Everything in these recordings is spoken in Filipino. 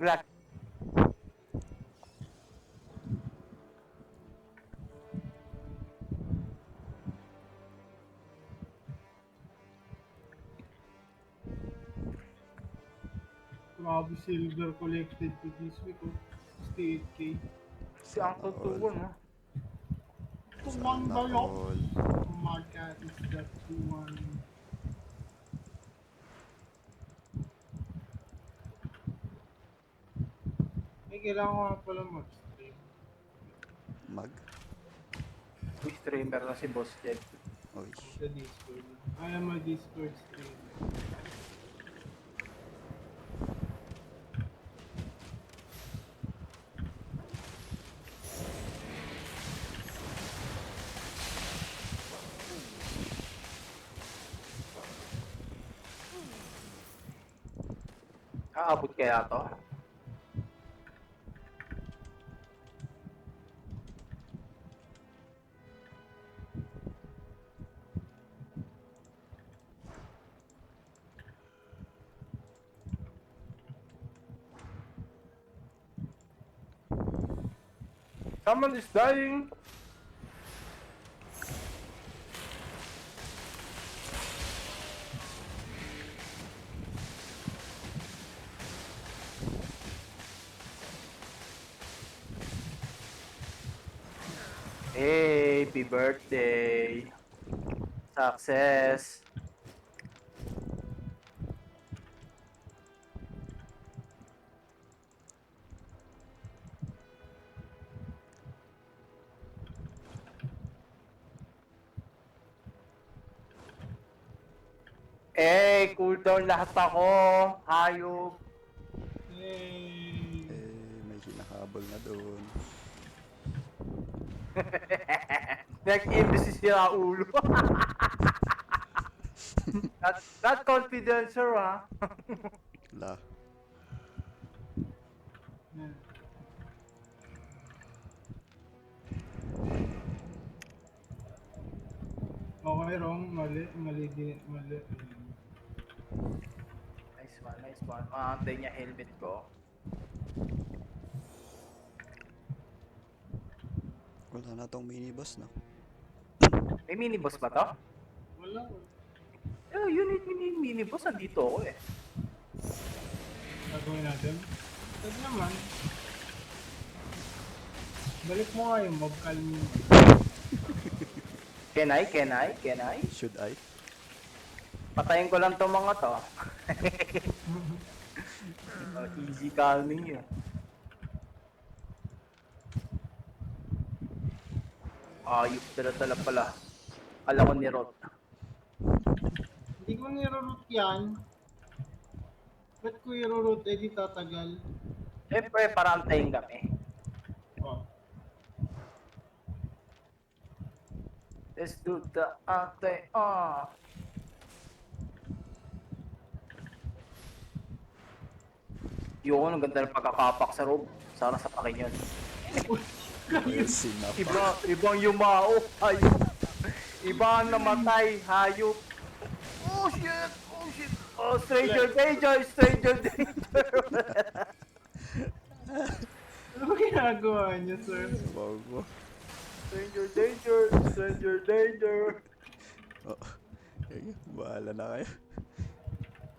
Black. Grabe silver collected to this week, oh. 68K. Si Uncle All. Tuwon, no? Tuwang Sana daw. all. Oh my god, is that tuwang? Kailangan ko nga pala mag-stream. Mag. Uy, streamer na si Boss Jed. Uy. Sa Discord. I am a Discord streamer. Aabot kaya to? Someone is dying! Hey, happy birthday! Success! Eh, cooldown lahat ako! Hayop! Hey! May hinahabol na doon. Nag-imbis si Raulo. Not confident, sir, ha? La. Yan. Okay, wrong. Mali. Mali din. Mali. Nice one, nice one. Maantay niya helmet ko. Wala na tong mini-boss, no? May mini-boss ba to? Wala. Eh, unit mini-boss, andito ako eh. Gagawin natin. Pwede naman. Balik mo nga yung mob calm mo. Can I? Should I? Patayin ko lang tong mga to. Easy calming yun. Ayup dala pala. Kala ko ni Rot. Hindi ko niroroot yan. Ba't ko i-root eh di tatagal? Siyempre, para antayin kami. Oh. Let's do the antay. Yun, ang ganda ng pagkakapak sa robe. Sana sa pakin yun. Ayun, sinapa. Ibang yumao, hayop. Iba ang namatay, hayop. Oh shit! Oh, stranger danger! Ano ba ginagawa niyo, sir? Bago. Stranger danger! Oh. Bahala na kayo.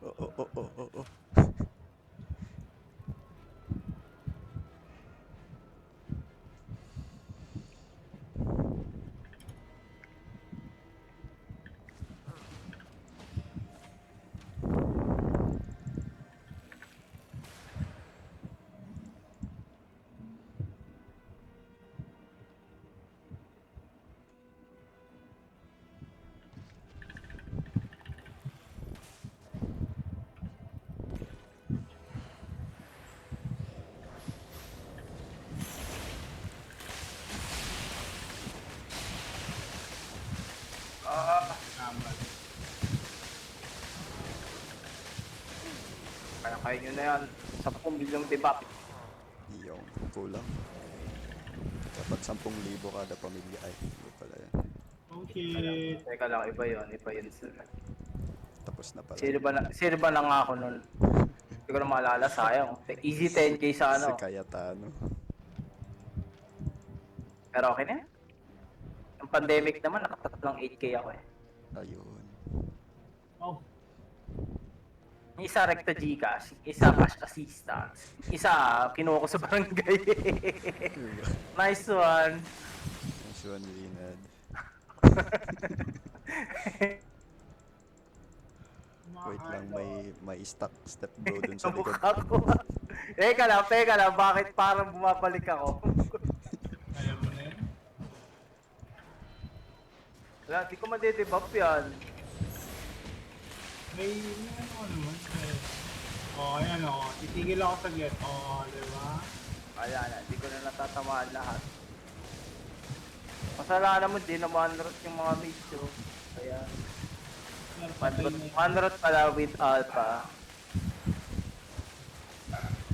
Oh. Tama. Kaya nyo na yan. 10 milyong debak. Yung kulang. Dapat 10,000 kada pamilya. Ay, hindi pala yan. Okay. Teka lang, iba yun sir. Tapos na pala. Sino ba na nga ako nun? Hindi ko na maalala, sayang. Easy 10k sa Si ano. Cayetano. Pero okay na yan. Yung pandemic naman, nakatatlong 8k ako eh. Ayun. Oh, Yung isa recto Gcash, isa cash assistance, isa kinuha ko sa barangay. Nice one. Nice one, Linad. Wait lang, may stuck step bro dun sa likod. Mukha ko. Teka lang, bakit parang bumabalik ako? alam mo na yun. Wala, di ko madedebop yan. May ano naman. Oh, ayan o. Titigil ako saglit. Oh, diba? Wala na, di ko na natatamaan lahat. Masala naman, di naman root yung mga mates ko. Kaya, one root pala with alpha.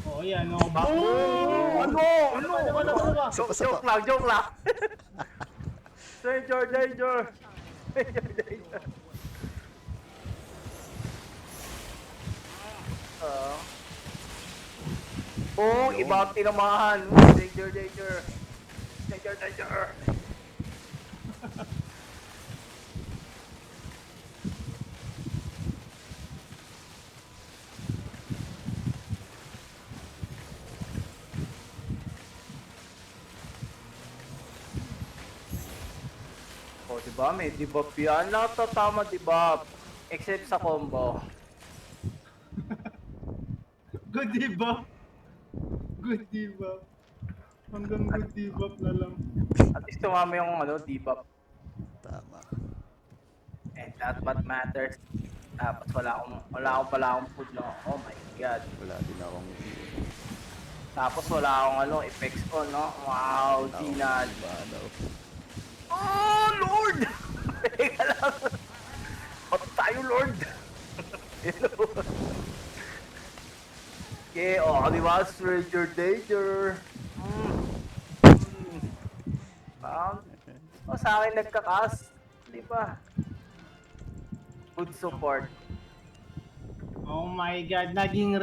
Oh, ayan o. Oh! Ano? Joke lang. Danger. Oh, iba ang tinamahan. Danger. Oh, diba? May debuff yan. Lahat to tama debuff. Except sa combo. Good debuff. Good debuff. Hanggang good debuff na lang. At least tumama yung debuff. Tama. And that's what matters. Tapos wala akong food no. Oh my god. Wala din akong Tapos wala akong effects on, no? Wow, Ginal. Banaw. Oh, Lord! Teka lang. Ba't tayo, Lord? Hello. Okay, di ba? Stranger danger. Sa akin nagkakas. Di ba? Good support. Oh my god, naging